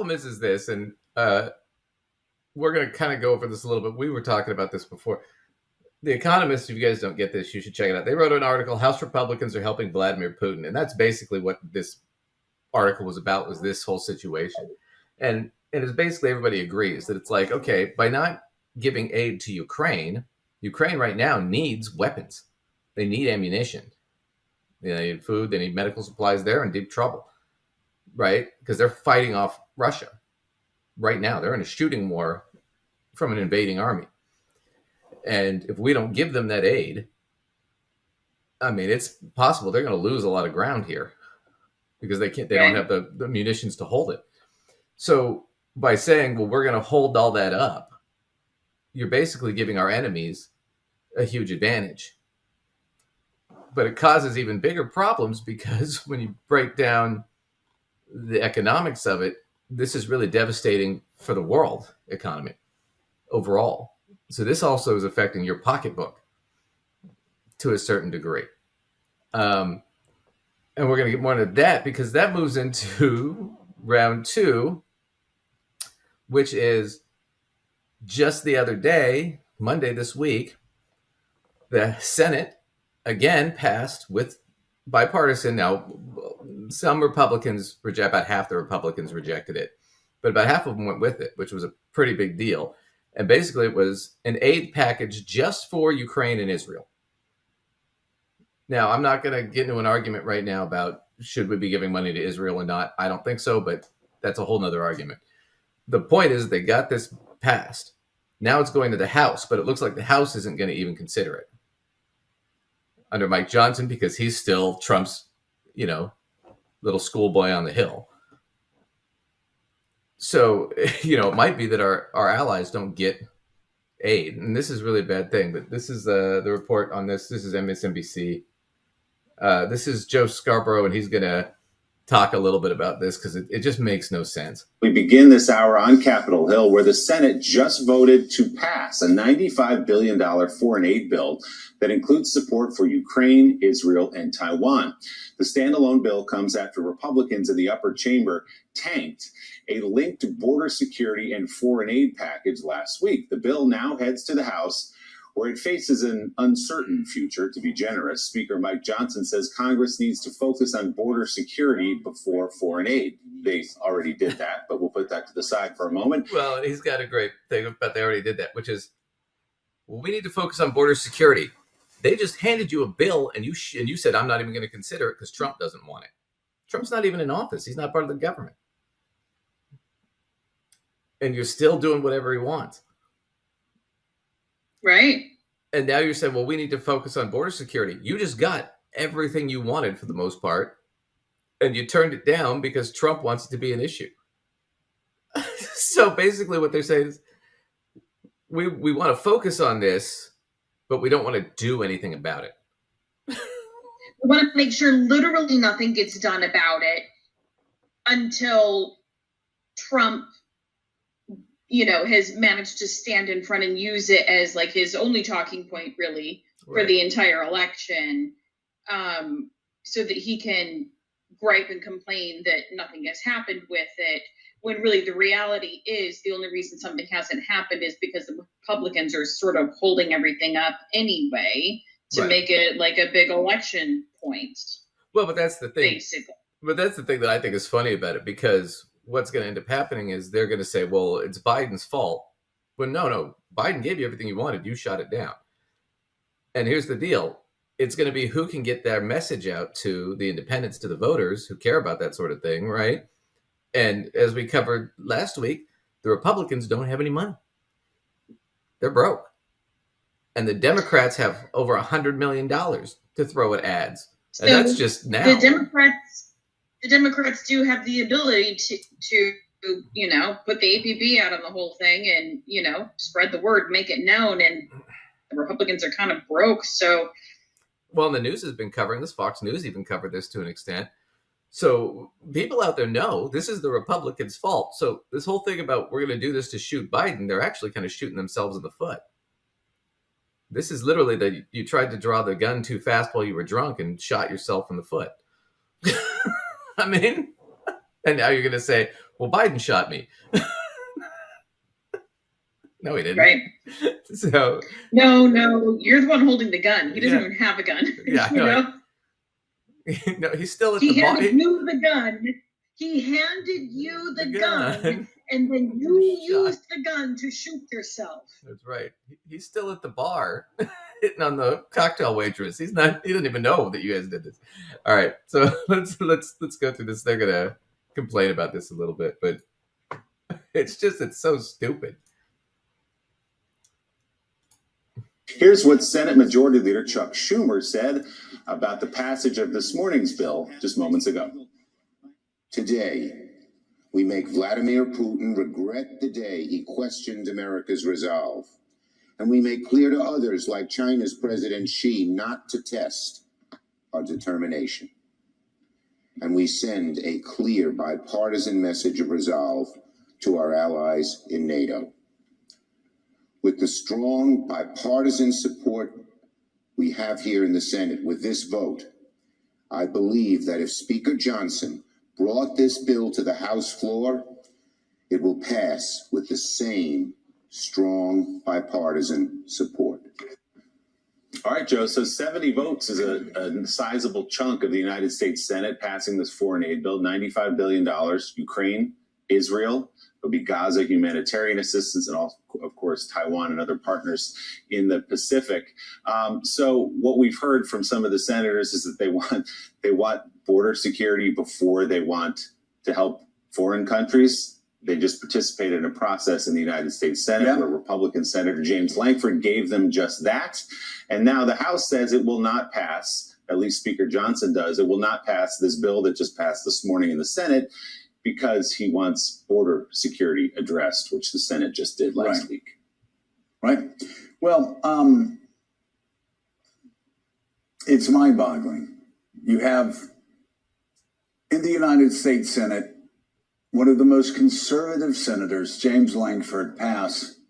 problem is this, and we're going to kind of go over this a little bit. We were talking about this before. The Economist, if you guys don't get this, you should check it out. They wrote an article, House Republicans are helping Vladimir Putin. And that's basically what this article was about, was this whole situation. And it's basically everybody agrees that it's like, okay, by not giving aid to Ukraine right now needs weapons. They need ammunition. They need food. They need medical supplies. They're in deep trouble, right? Because they're fighting off Russia right now. They're in a shooting war from an invading army. And if we don't give them that aid, I mean, it's possible they're going to lose a lot of ground here because they don't have the munitions to hold it. So by saying, well, we're going to hold all that up, you're basically giving our enemies a huge advantage. But it causes even bigger problems because when you break down the economics of it, this is really devastating for the world economy overall. So this also is affecting your pocketbook to a certain degree. And we're going to get more into that because that moves into round two, which is just the other day, Monday this week, the Senate again passed with bipartisan. Now, some Republicans about half the Republicans rejected it, but about half of them went with it, which was a pretty big deal. And basically it was an aid package just for Ukraine and Israel. Now, I'm not going to get into an argument right now about should we be giving money to Israel or not. I don't think so, but that's a whole nother argument. The point is they got this passed. Now it's going to the House, but it looks like the House isn't going to even consider it under Mike Johnson because he's still Trump's, little schoolboy on the hill. So, it might be that our allies don't get aid. And this is really a bad thing. But this is the report on this. This is MSNBC. This is Joe Scarborough, and he's going to talk a little bit about this because it just makes no sense. We begin this hour on Capitol Hill, where the Senate just voted to pass a $95 billion foreign aid bill that includes support for Ukraine, Israel, and Taiwan. The standalone bill comes after Republicans in the upper chamber tanked a linked border security and foreign aid package last week. The bill now heads to the House, where it faces an uncertain future, to be generous. Speaker Mike Johnson says Congress needs to focus on border security before foreign aid. They already did that, but we'll put that to the side for a moment. Well, he's got a great thing about they already did that, which is, well, we need to focus on border security. They just handed you a bill, and you said, I'm not even going to consider it because Trump doesn't want it. Trump's not even in office. He's not part of the government. And you're still doing whatever he wants. Right. And now you're saying, well, we need to focus on border security. You just got everything you wanted for the most part, and you turned it down because Trump wants it to be an issue. So basically what they're saying is we want to focus on this, but we don't want to do anything about it. We want to make sure literally nothing gets done about it until Trump has managed to stand in front and use it as like his only talking point really for the entire election, so that he can gripe and complain that nothing has happened with it, when really the reality is the only reason something hasn't happened is because the Republicans are sort of holding everything up anyway to make it like a big election point. Well, but that's the thing. Basically. But that's the thing that I think is funny about it, because what's going to end up happening is they're going to say, well, it's Biden's fault. But no, Biden gave you everything you wanted. You shot it down. And here's the deal. It's going to be who can get their message out to the independents, to the voters who care about that sort of thing, right? And as we covered last week, the Republicans don't have any money. They're broke. And the Democrats have over $100 million to throw at ads. And so that's just now. The Democrats do have the ability to put the APB out on the whole thing and, spread the word, make it known. And the Republicans are kind of broke. So, well, the news has been covering this. Fox News even covered this to an extent. So people out there know this is the Republicans' fault. So this whole thing about we're going to do this to shoot Biden, they're actually kind of shooting themselves in the foot. This is literally that you tried to draw the gun too fast while you were drunk and shot yourself in the foot. I mean, and now you're going to say, Well, Biden shot me. No, he didn't. Right. So No, you're the one holding the gun. He doesn't yeah, even have a gun. yeah, You no, know, no, he's still at the he bar. handed you the gun. He handed you The the gun, gun. and then You you shot. used the gun to shoot yourself. That's right. He's still at the bar, hitting on the cocktail waitress. He's not. He doesn't even know that you guys did this. All right, so let's go through this. They're gonna complain about this a little bit, but it's so stupid. Here's what Senate Majority Leader Chuck Schumer said about the passage of this morning's bill just moments ago. Today, we make Vladimir Putin regret the day he questioned America's resolve. And we make clear to others like China's President Xi not to test our determination. And we send a clear bipartisan message of resolve to our allies in NATO. With the strong bipartisan support we have here in the Senate with this vote, I believe that if Speaker Johnson brought this bill to the House floor, it will pass with the same strong bipartisan support. All right, Joe. So 70 votes is a sizable chunk of the United States Senate passing this foreign aid bill. $95 billion. Ukraine, Israel. It'll be Gaza humanitarian assistance, and also, of course, Taiwan and other partners in the Pacific. So what we've heard from some of the senators is that they want border security before they want to help foreign countries. They just participated in a process in the United States Senate where Republican Senator James Lankford gave them just that. And now the House says it will not pass, at least Speaker Johnson does, it will not pass this bill that just passed this morning in the Senate because he wants border security addressed, which the Senate just did last week. Right. Well, it's mind-boggling. You have in the United States Senate one of the most conservative senators, James Lankford, pass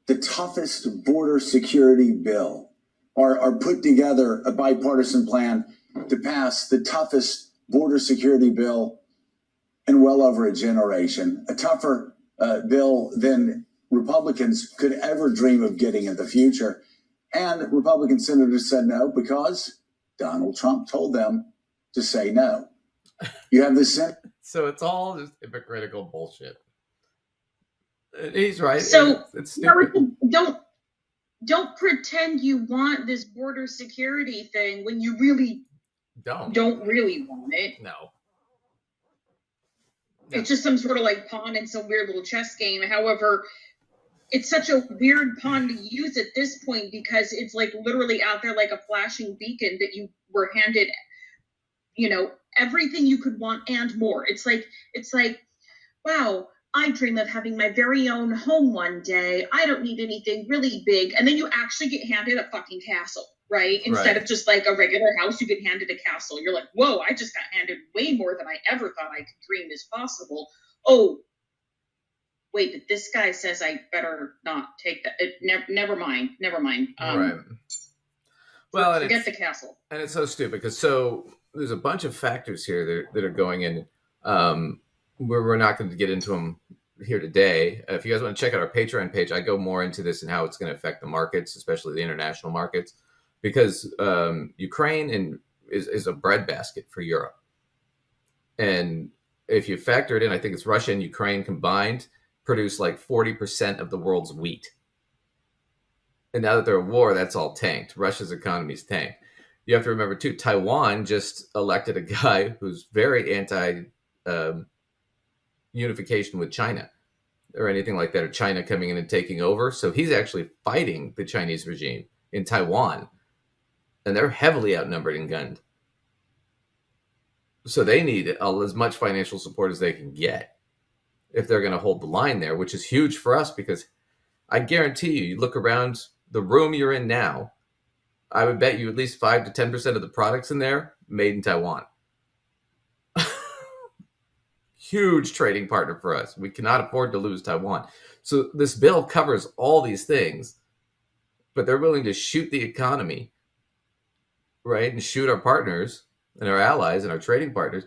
the toughest border security bill, or put together a bipartisan plan to pass the toughest border security bill in well over a generation, a tougher bill than Republicans could ever dream of getting in the future. And Republican senators said no because Donald Trump told them to say no. You have the Senate. So it's all just hypocritical bullshit. He's right. So it's stupid. Don't pretend you want this border security thing when you really don't really want it. No. It's just some sort of like pawn in some weird little chess game. However, it's such a weird pawn to use at this point because it's like literally out there like a flashing beacon that you were handed, everything you could want and more. It's like, wow, I dream of having my very own home one day. I don't need anything really big. And then you actually get handed a fucking castle, right? Instead of just like a regular house, you get handed a castle. You're like, whoa, I just got handed way more than I ever thought I could dream is possible. Oh, wait, but this guy says I better not take that. Never mind. Right. Well, forget the castle. And it's so stupid because there's a bunch of factors here that are going in. We're not going to get into them here today. If you guys want to check out our Patreon page, I go more into this and how it's going to affect the markets, especially the international markets, because Ukraine is a breadbasket for Europe. And if you factor it in, I think it's Russia and Ukraine combined produce like 40% of the world's wheat. And now that they're at war, that's all tanked. Russia's economy's tanked. You have to remember, too, Taiwan just elected a guy who's very anti unification with China or anything like that, or China coming in and taking over. So he's actually fighting the Chinese regime in Taiwan, and they're heavily outnumbered and gunned. So they need as much financial support as they can get if they're going to hold the line there, which is huge for us because I guarantee you look around the room you're in now, I would bet you at least 5 to 10% of the products in there made in Taiwan. Huge trading partner for us. We cannot afford to lose Taiwan. So this bill covers all these things, but they're willing to shoot the economy, right? And shoot our partners and our allies and our trading partners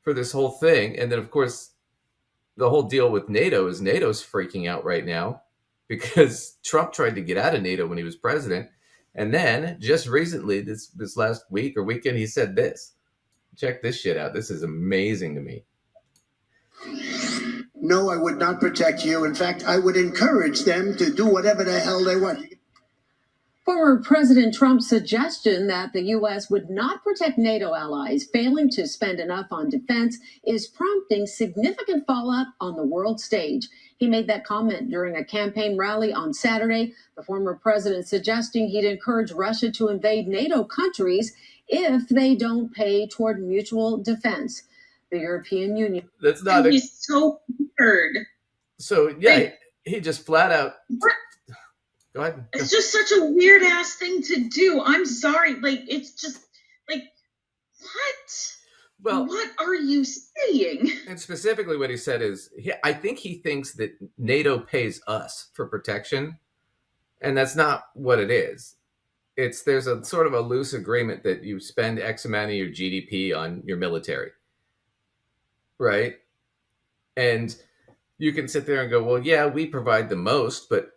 for this whole thing. And then, of course, the whole deal with NATO is NATO's freaking out right now because Trump tried to get out of NATO when he was president. And then just recently, this last week or weekend, he said this. Check this shit out. This is amazing to me. No, I would not protect you. In fact, I would encourage them to do whatever the hell they want. Former President Trump's suggestion that the U.S. would not protect NATO allies failing to spend enough on defense is prompting significant fallout on the world stage. He made that comment during a campaign rally on Saturday, the former president suggesting he'd encourage Russia to invade NATO countries if they don't pay toward mutual defense. The European Union. That's not He's so weird. So, yeah, he just flat out. Go ahead. It's just such a weird ass thing to do. I'm sorry. Like, it's just like, what? Well, what are you saying? And specifically what he said is, I think he thinks that NATO pays us for protection. And that's not what it is. There's a sort of a loose agreement that you spend X amount of your GDP on your military. Right? And you can sit there and go, well, yeah, we provide the most, but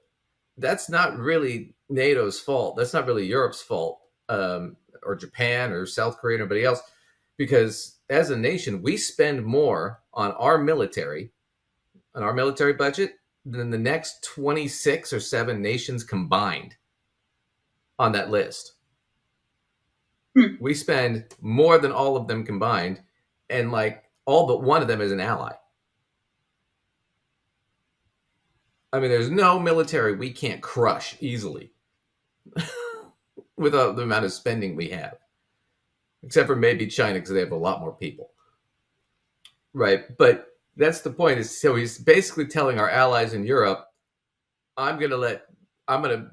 that's not really NATO's fault. That's not really Europe's fault, or Japan or South Korea or anybody else, because as a nation, we spend more on our military budget than the next 26 or 7 nations combined on that list. We spend more than all of them combined, and like all but one of them is an ally. I mean, there's no military we can't crush easily without the amount of spending we have. Except for maybe China, because they have a lot more people. Right? But that's the point. Is so he's basically telling our allies in Europe, I'm going to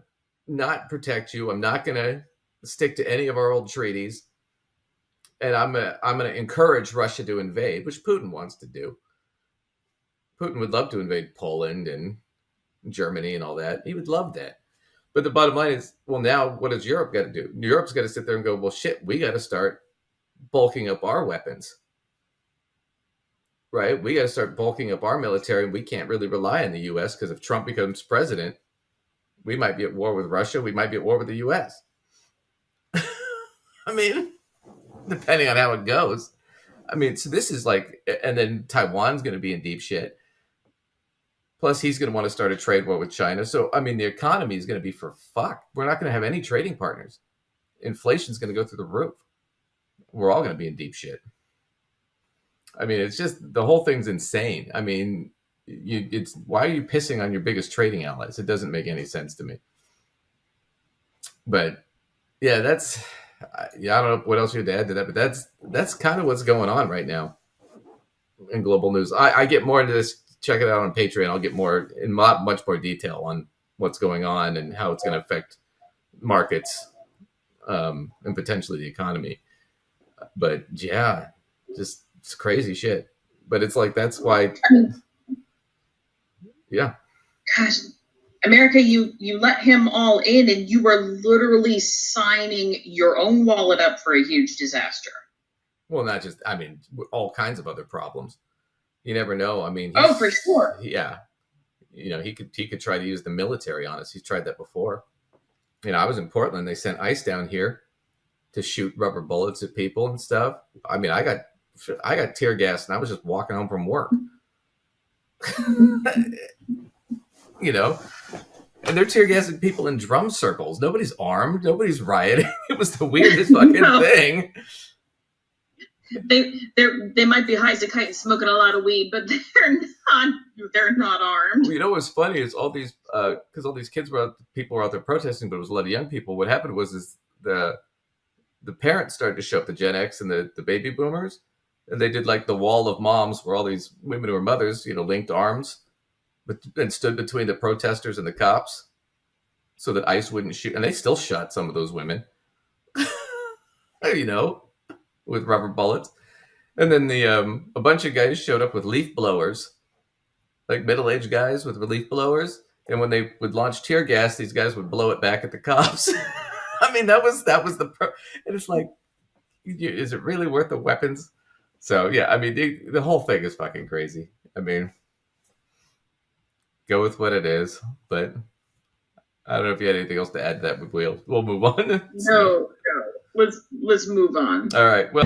not protect you. I'm not going to stick to any of our old treaties. And I'm going to encourage Russia to invade, which Putin wants to do. Putin would love to invade Poland and Germany and all that. He would love that. But the bottom line is, well, now what does Europe got to do? Europe's got to sit there and go, well, shit, we got to start bulking up our weapons. Right? We got to start bulking up our military. And we can't really rely on the U.S. because if Trump becomes president, we might be at war with Russia. We might be at war with the U.S. I mean, depending on how it goes. I mean, so this is like, and then Taiwan's going to be in deep shit. Plus, he's going to want to start a trade war with China. So, I mean, the economy is going to be for fuck. We're not going to have any trading partners. Inflation's going to go through the roof. We're all going to be in deep shit. I mean, it's just, the whole thing's insane. I mean, why are you pissing on your biggest trading allies? It doesn't make any sense to me. But, yeah, I don't know what else you had to add to that, but that's kind of what's going on right now in global news. I get more into this. Check it out on Patreon. I'll get more in much more detail on what's going on and how it's going to affect markets and potentially the economy. But yeah, just it's crazy shit. But it's like, that's why. Yeah. Gosh, America, you let him all in, and you were literally signing your own wallet up for a huge disaster. Well, not just, I mean, all kinds of other problems. You never know. I mean, for sure. Yeah. You know, he could try to use the military on us. He's tried that before. You know, I was in Portland. They sent ICE down here to shoot rubber bullets at people and stuff. I mean, I got tear gas and I was just walking home from work. You know, and they're tear gassing people in drum circles. Nobody's armed. Nobody's rioting. It was the weirdest fucking thing. They might be high as a kite and smoking a lot of weed, but they're not armed. Well, you know what's funny is all these because all these people were out there protesting, but it was a lot of young people. What happened was the parents started to show up, the Gen X and the baby boomers, and they did like the wall of moms where all these women who were mothers, you know, linked arms, and stood between the protesters and the cops so that ICE wouldn't shoot. And they still shot some of those women, you know, with rubber bullets. And then a bunch of guys showed up with leaf blowers, like middle-aged guys with leaf blowers. And when they would launch tear gas, these guys would blow it back at the cops. I mean, that was and it's like, is it really worth the weapons? So yeah, I mean, the whole thing is fucking crazy. I mean, go with what it is. But I don't know if you had anything else to add to that, but we'll move on. No. Let's move on. All right. Well.